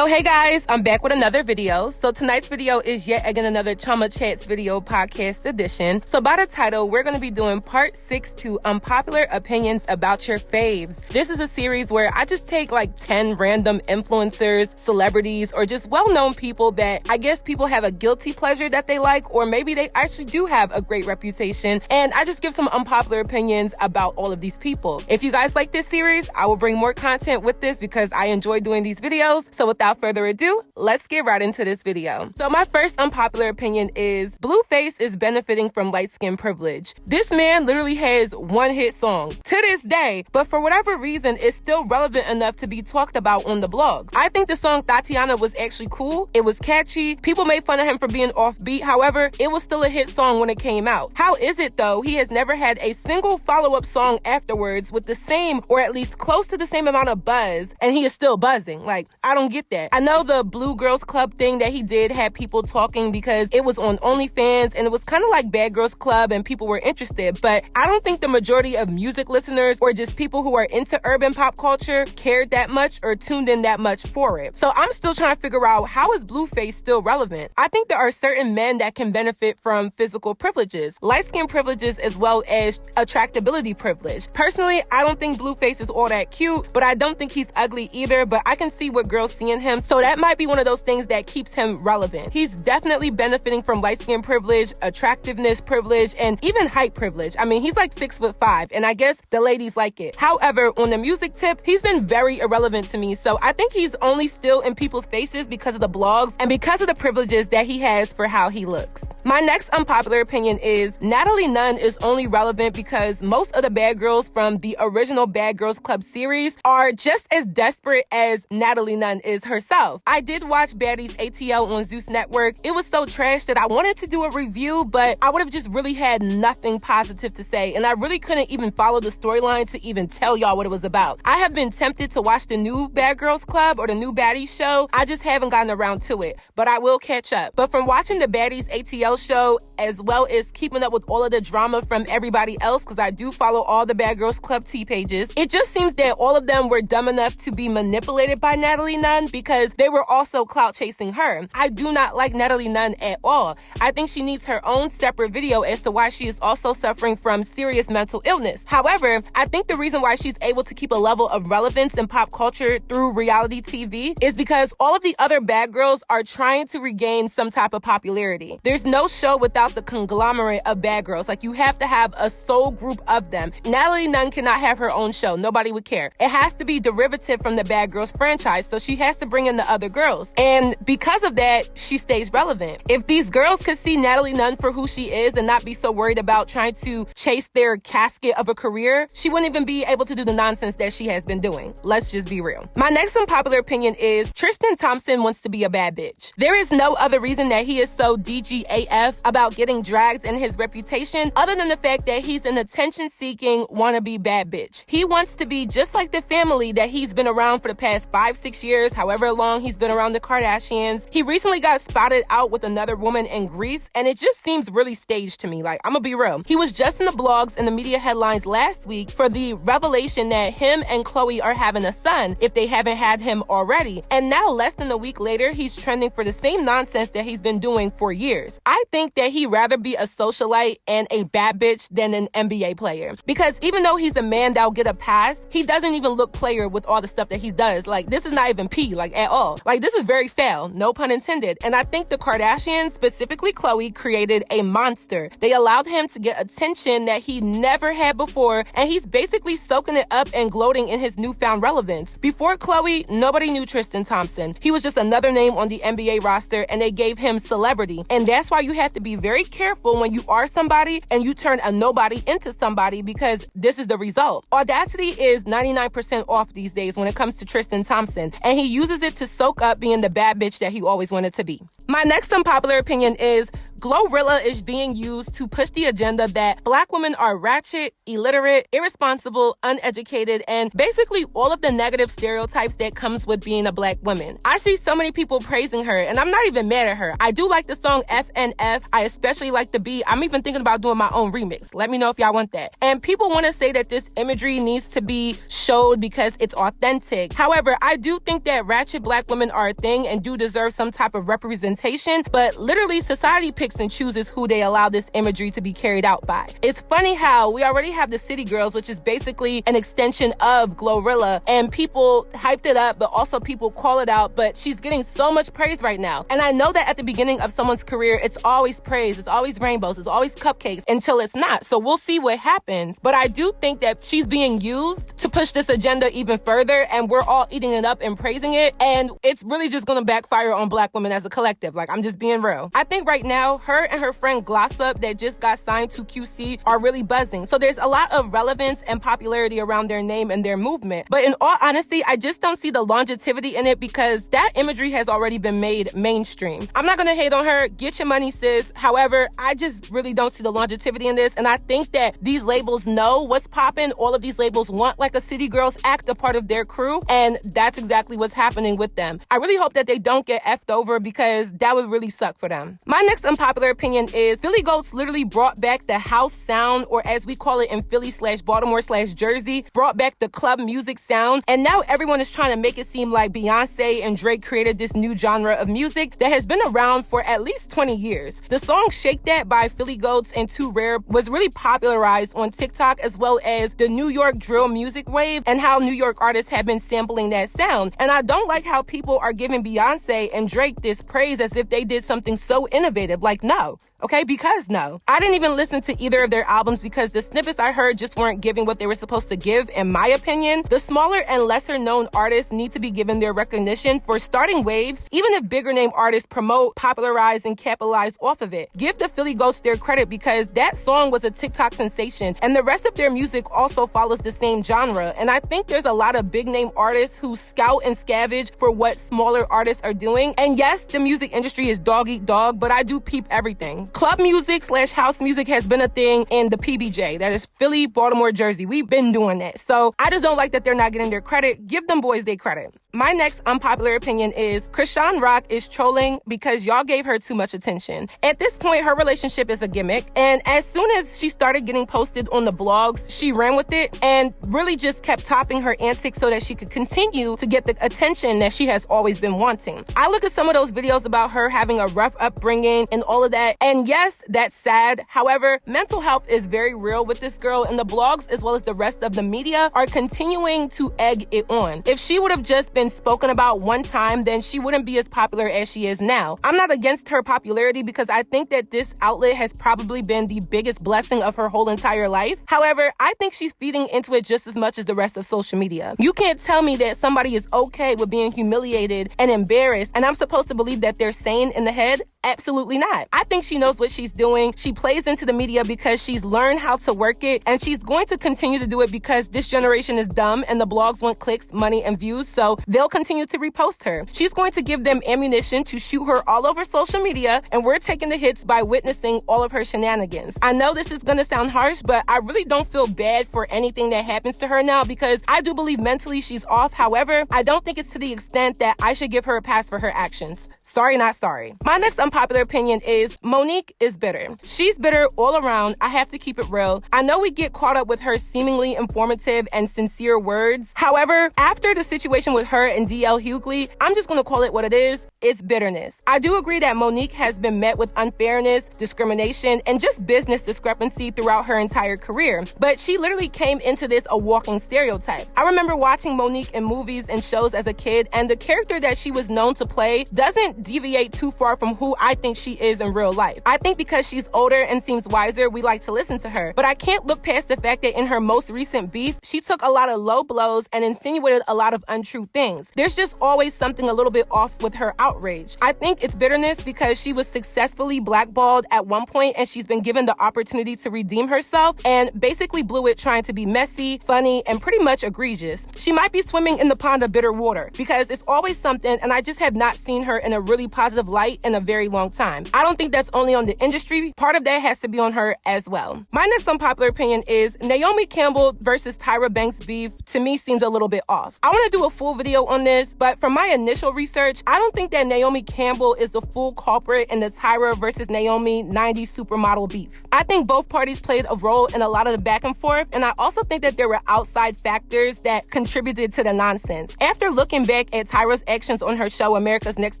So hey guys, I'm back with another video. So tonight's video is yet again another Chioma Chats video podcast edition. So by the title, we're going to be doing part 6 to Unpopular Opinions About Your Faves. This is a series where I just take like 10 random influencers, celebrities, or just well-known people that I guess people have a guilty pleasure that they like, or maybe they actually do have a great reputation, and I just give some unpopular opinions about all of these people. If you guys like this series, I will bring more content with this because I enjoy doing these videos. So without further ado, let's get right into this video. So my first unpopular opinion is Blueface is benefiting from light skin privilege. This man literally has one hit song to this day, but for whatever reason, it's still relevant enough to be talked about on the blogs. I think the song Tatiana was actually cool. It was catchy. People made fun of him for being offbeat. However, it was still a hit song when it came out. How is it though? He has never had a single follow-up song afterwards with the same or at least close to the same amount of buzz, and he is still buzzing. Like, I don't get that. I know the Blue Girls Club thing that he did had people talking because it was on OnlyFans and it was kind of like Bad Girls Club and people were interested, but I don't think the majority of music listeners or just people who are into urban pop culture cared that much or tuned in that much for it. So I'm still trying to figure out, how is Blueface still relevant? I think there are certain men that can benefit from physical privileges, light skin privileges, as well as attractability privilege. Personally, I don't think Blueface is all that cute, but I don't think he's ugly either, but I can see what girls see in him, so that might be one of those things that keeps him relevant. He's definitely benefiting from light skin privilege, attractiveness privilege, and even height privilege. I mean, he's like 6'5", and I guess the ladies like it. However, on the music tip, he's been very irrelevant to me, so I think he's only still in people's faces because of the blogs and because of the privileges that he has for how he looks. My next unpopular opinion is Natalie Nunn is only relevant because most of the bad girls from the original Bad Girls Club series are just as desperate as Natalie Nunn is herself. I did watch Baddies ATL on Zeus Network. It was so trash that I wanted to do a review, but I would have just really had nothing positive to say, and I really couldn't even follow the storyline to even tell y'all what it was about. I have been tempted to watch the new Bad Girls Club or the new Baddies show. I just haven't gotten around to it, but I will catch up. But from watching the Baddies ATL show, as well as keeping up with all of the drama from everybody else, because I do follow all the Bad Girls Club T pages, it just seems that all of them were dumb enough to be manipulated by Natalie Nunn because they were also clout chasing her. I do not like Natalie Nunn at all. I think she needs her own separate video as to why she is also suffering from serious mental illness. However, I think the reason why she's able to keep a level of relevance in pop culture through reality TV is because all of the other bad girls are trying to regain some type of popularity. There's no show without the conglomerate of bad girls. Like, you have to have a sole group of them. Natalie Nunn cannot have her own show. Nobody would care. It has to be derivative from the Bad Girls franchise, so she has to bring in the other girls. And because of that, she stays relevant. If these girls could see Natalie Nunn for who she is and not be so worried about trying to chase their casket of a career, she wouldn't even be able to do the nonsense that she has been doing. Let's just be real. My next unpopular opinion is Tristan Thompson wants to be a bad bitch. There is no other reason that he is so DGAF about getting dragged in his reputation other than the fact that he's an attention-seeking wannabe bad bitch. He wants to be just like the family that he's been around for the past 5-6 years, however long he's been around the Kardashians. He recently got spotted out with another woman in Greece, and it just seems really staged to me. Like, I'm gonna be real. He was just in the blogs and the media headlines last week for the revelation that him and Chloe are having a son, if they haven't had him already. And now, less than a week later, he's trending for the same nonsense that he's been doing for years. I think that he'd rather be a socialite and a bad bitch than an NBA player. Because even though he's a man that'll get a pass, he doesn't even look player with all the stuff that he does. Like, this is not even P, like, at all. Like, this is very foul, no pun intended. And I think the Kardashians, specifically Chloe, created a monster. They allowed him to get attention that he never had before, and he's basically soaking it up and gloating in his newfound relevance. Before Chloe, nobody knew Tristan Thompson. He was just another name on the NBA roster, and they gave him celebrity. And that's why you have to be very careful when you are somebody and you turn a nobody into somebody, because this is the result. Audacity is 99% off these days when it comes to Tristan Thompson, and he uses it to soak up being the bad bitch that he always wanted to be. My next unpopular opinion is Glorilla is being used to push the agenda that Black women are ratchet, illiterate, irresponsible, uneducated, and basically all of the negative stereotypes that comes with being a Black woman. I see so many people praising her, and I'm not even mad at her. I do like the song FNF. I especially like the beat. I'm even thinking about doing my own remix. Let me know if y'all want that. And people want to say that this imagery needs to be showed because it's authentic. However, I do think that ratchet Black women are a thing and do deserve some type of representation, but literally society picks and chooses who they allow this imagery to be carried out by. It's funny how we already have the City Girls, which is basically an extension of Glorilla, and people hyped it up, but also people call it out, but she's getting so much praise right now. And I know that at the beginning of someone's career, it's always praise, it's always rainbows, it's always cupcakes until it's not. So we'll see what happens. But I do think that she's being used to push this agenda even further, and we're all eating it up and praising it. And it's really just gonna backfire on Black women as a collective. Like, I'm just being real. I think right now, her and her friend Glossop that just got signed to QC are really buzzing. So there's a lot of relevance and popularity around their name and their movement. But in all honesty, I just don't see the longevity in it because that imagery has already been made mainstream. I'm not gonna hate on her. Get your money, sis. However, I just really don't see the longevity in this. And I think that these labels know what's popping. All of these labels want like a City Girls act a part of their crew. And that's exactly what's happening with them. I really hope that they don't get effed over because that would really suck for them. My next unpopular opinion is Philly Goats literally brought back the house sound, or as we call it in Philly/Baltimore/Jersey, brought back the club music sound. And now everyone is trying to make it seem like Beyonce and Drake created this new genre of music that has been around for at least 20 years. The song Shake That by Philly Goats and Too Rare was really popularized on TikTok, as well as the New York drill music wave and how New York artists have been sampling that sound. And I don't like how people are giving Beyonce and Drake this praise as if they did something so innovative. Like, no. Okay, because no. I didn't even listen to either of their albums because the snippets I heard just weren't giving what they were supposed to give, in my opinion. The smaller and lesser known artists need to be given their recognition for starting waves, even if bigger name artists promote, popularize, and capitalize off of it. Give the Philly Goats their credit because that song was a TikTok sensation, and the rest of their music also follows the same genre. And I think there's a lot of big name artists who scout and scavenge for what smaller artists are doing. And yes, the music industry is dog eat dog, but I do peep everything. Club music/house music has been a thing in the PBJ. That is Philly, Baltimore, Jersey. We've been doing that. So I just don't like that they're not getting their credit. Give them boys their credit. My next unpopular opinion is Krishan Rock is trolling because y'all gave her too much attention. At this point, her relationship is a gimmick. And as soon as she started getting posted on the blogs, she ran with it and really just kept topping her antics so that she could continue to get the attention that she has always been wanting. I look at some of those videos about her having a rough upbringing and all of that. And yes, that's sad. However, mental health is very real with this girl, and the blogs as well as the rest of the media are continuing to egg it on. If she would have just been spoken about one time, then she wouldn't be as popular as she is now. I'm not against her popularity because I think that this outlet has probably been the biggest blessing of her whole entire life. However, I think she's feeding into it just as much as the rest of social media. You can't tell me that somebody is okay with being humiliated and embarrassed, and I'm supposed to believe that they're sane in the head? Absolutely not. I think she knows what she's doing. She plays into the media because she's learned how to work it, and she's going to continue to do it because this generation is dumb and the blogs want clicks, money, and views, so they'll continue to repost her. She's going to give them ammunition to shoot her all over social media, and we're taking the hits by witnessing all of her shenanigans. I know this is going to sound harsh, but I really don't feel bad for anything that happens to her now because I do believe mentally she's off. However, I don't think it's to the extent that I should give her a pass for her actions. Sorry, not sorry. My next unpopular opinion is Monique is bitter. She's bitter all around. I have to keep it real. I know we get caught up with her seemingly informative and sincere words. However, after the situation with her and DL Hughley, I'm just going to call it what it is. It's bitterness. I do agree that Monique has been met with unfairness, discrimination, and just business discrepancy throughout her entire career. But she literally came into this a walking stereotype. I remember watching Monique in movies and shows as a kid, and the character that she was known to play doesn't deviate too far from who I think she is in real life. I think because she's older and seems wiser, we like to listen to her. But I can't look past the fact that in her most recent beef, she took a lot of low blows and insinuated a lot of untrue things. There's just always something a little bit off with her outfit. outrage. I think it's bitterness because she was successfully blackballed at one point and she's been given the opportunity to redeem herself and basically blew it trying to be messy, funny, and pretty much egregious. She might be swimming in the pond of bitter water because it's always something, and I just have not seen her in a really positive light in a very long time. I don't think that's only on the industry. Part of that has to be on her as well. My next unpopular opinion is Naomi Campbell versus Tyra Banks beef to me seems a little bit off. I want to do a full video on this, but from my initial research, I don't think that Naomi Campbell is the full culprit in the Tyra versus Naomi 90s supermodel beef. I think both parties played a role in a lot of the back and forth, and I also think that there were outside factors that contributed to the nonsense. After looking back at Tyra's actions on her show America's Next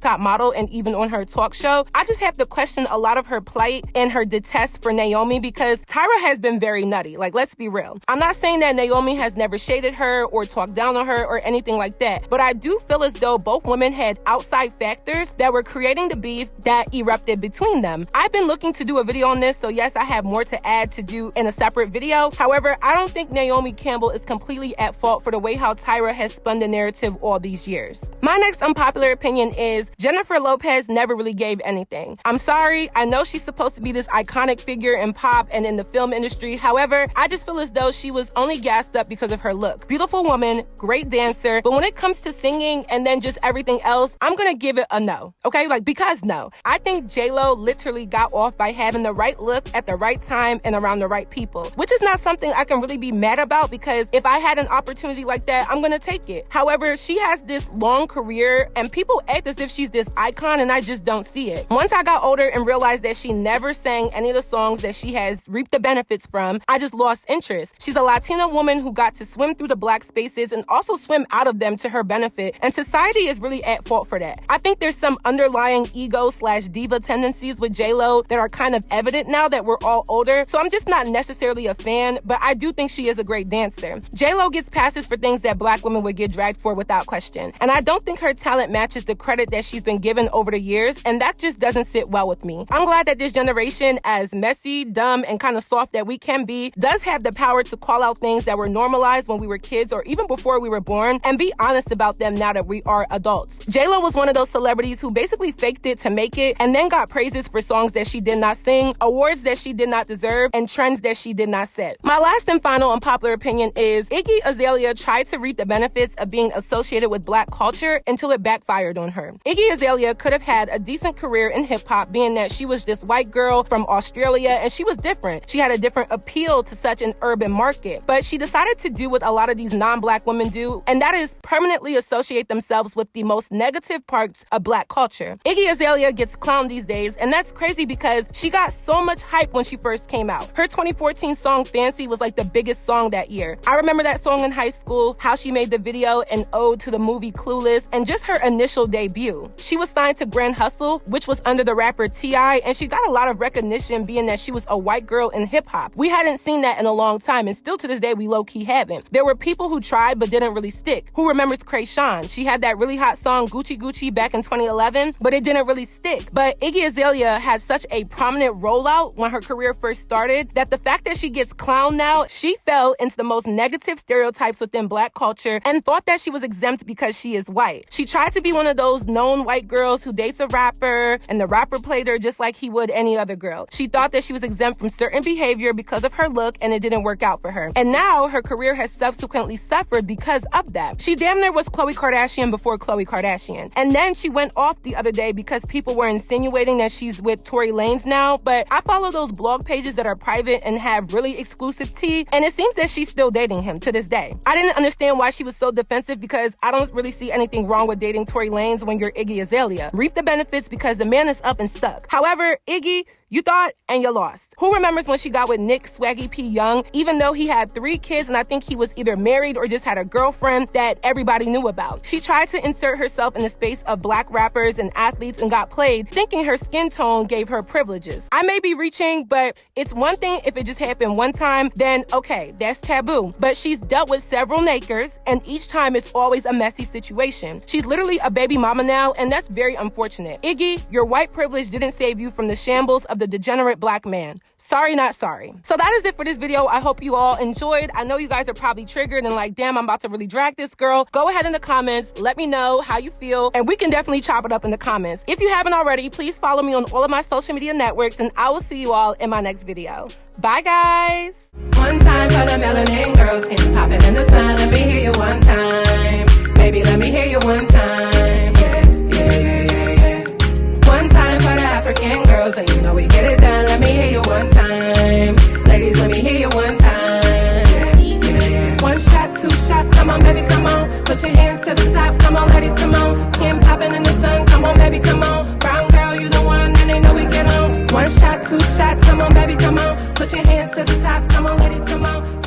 Top Model and even on her talk show, I just have to question a lot of her plight and her detest for Naomi because Tyra has been very nutty. Like, let's be real. I'm not saying that Naomi has never shaded her or talked down on her or anything like that, but I do feel as though both women had outside factors that were creating the beef that erupted between them. I've been looking to do a video on this, so yes, I have more to add to do in a separate video. However, I don't think Naomi Campbell is completely at fault for the way how Tyra has spun the narrative all these years. My next unpopular opinion is Jennifer Lopez never really gave anything. I'm sorry, I know she's supposed to be this iconic figure in pop and in the film industry. However, I just feel as though she was only gassed up because of her look. Beautiful woman, great dancer, but when it comes to singing and then just everything else, I'm gonna give it a no, okay? Like, because no. I think J-Lo literally got off by having the right look at the right time and around the right people, which is not something I can really be mad about because if I had an opportunity like that, I'm gonna take it. However, she has this long career and people act as if she's this icon and I just don't see it. Once I got older and realized that she never sang any of the songs that she has reaped the benefits from, I just lost interest. She's a Latina woman who got to swim through the black spaces and also swim out of them to her benefit, and society is really at fault for that. I think there's some underlying ego/diva tendencies with J-Lo that are kind of evident now that we're all older, so I'm just not necessarily a fan, but I do think she is a great dancer. J-Lo gets passes for things that black women would get dragged for without question, and I don't think her talent matches the credit that she's been given over the years, and that just doesn't sit well with me. I'm glad that this generation, as messy, dumb, and kind of soft that we can be, does have the power to call out things that were normalized when we were kids or even before we were born and be honest about them now that we are adults. J-Lo was one of those celebrities who basically faked it to make it and then got praises for songs that she did not sing, awards that she did not deserve, and trends that she did not set. My last and final unpopular opinion is Iggy Azalea tried to reap the benefits of being associated with black culture until it backfired on her. Iggy Azalea could have had a decent career in hip-hop, being that she was this white girl from Australia and she was different. She had a different appeal to such an urban market, but she decided to do what a lot of these non-black women do, and that is permanently associate themselves with the most negative parts of black culture. Iggy Azalea gets clowned these days, and that's crazy because she got so much hype when she first came out. Her 2014 song Fancy was like the biggest song that year. I remember that song in high school, how she made the video an ode to the movie Clueless, and just her initial debut. She was signed to Grand Hustle, which was under the rapper T.I., and she got a lot of recognition being that she was a white girl in hip-hop. We hadn't seen that in a long time, and still to this day we low-key haven't. There were people who tried but didn't really stick. Who remembers Krayshawn? She had that really hot song Gucci Gucci back in 2011, but it didn't really stick. But Iggy Azalea had such a prominent rollout when her career first started that the fact that she gets clowned now, she fell into the most negative stereotypes within black culture and thought that she was exempt because she is white. She tried to be one of those known white girls who dates a rapper, and the rapper played her just like he would any other girl. She thought that she was exempt from certain behavior because of her look, and it didn't work out for her. And now her career has subsequently suffered because of that. She damn near was Khloe Kardashian before Khloe Kardashian. And then she went off the other day because people were insinuating that she's with Tory Lanez now, but I follow those blog pages that are private and have really exclusive tea, and it seems that she's still dating him to this day. I didn't understand why she was so defensive because I don't really see anything wrong with dating Tory Lanez when you're Iggy Azalea. Reap the benefits because the man is up and stuck. However, Iggy, you thought and you lost. Who remembers when she got with Nick Swaggy P. Young, even though he had 3 kids and I think he was either married or just had a girlfriend that everybody knew about? She tried to insert herself in the space of black rappers and athletes and got played, thinking her skin tone gave her privileges. I may be reaching, but it's one thing if it just happened one time, then okay, that's taboo. But she's dealt with several nakers, and each time it's always a messy situation. She's literally a baby mama now, and that's very unfortunate. Iggy, your white privilege didn't save you from the shambles of the degenerate black man. Sorry, not sorry. So that is it for this video. I hope you all enjoyed. I know you guys are probably triggered and like, damn, I'm about to really drag this girl. Go ahead in the comments. Let me know how you feel, and we can definitely chop it up in the comments. If you haven't already, please follow me on all of my social media networks, and I will see you all in my next video. Bye, guys. One time for the melanin girls, skin popping in the sun. Let me hear you one time. Baby, let me hear you one time. Yeah. One time for the African girls, and you know we get it done. Let me hear you one time. Ladies, let me hear you one time. Yeah. One shot, two shot, come on, baby, come on. Put your hands to the top, come on, ladies, come on. Skin popping in the sun, come on, baby, come on. Brown girl, you the one, and they know we get on. One shot, two shot, come on, baby, come on. Put your hands to the top, come on, ladies, come on.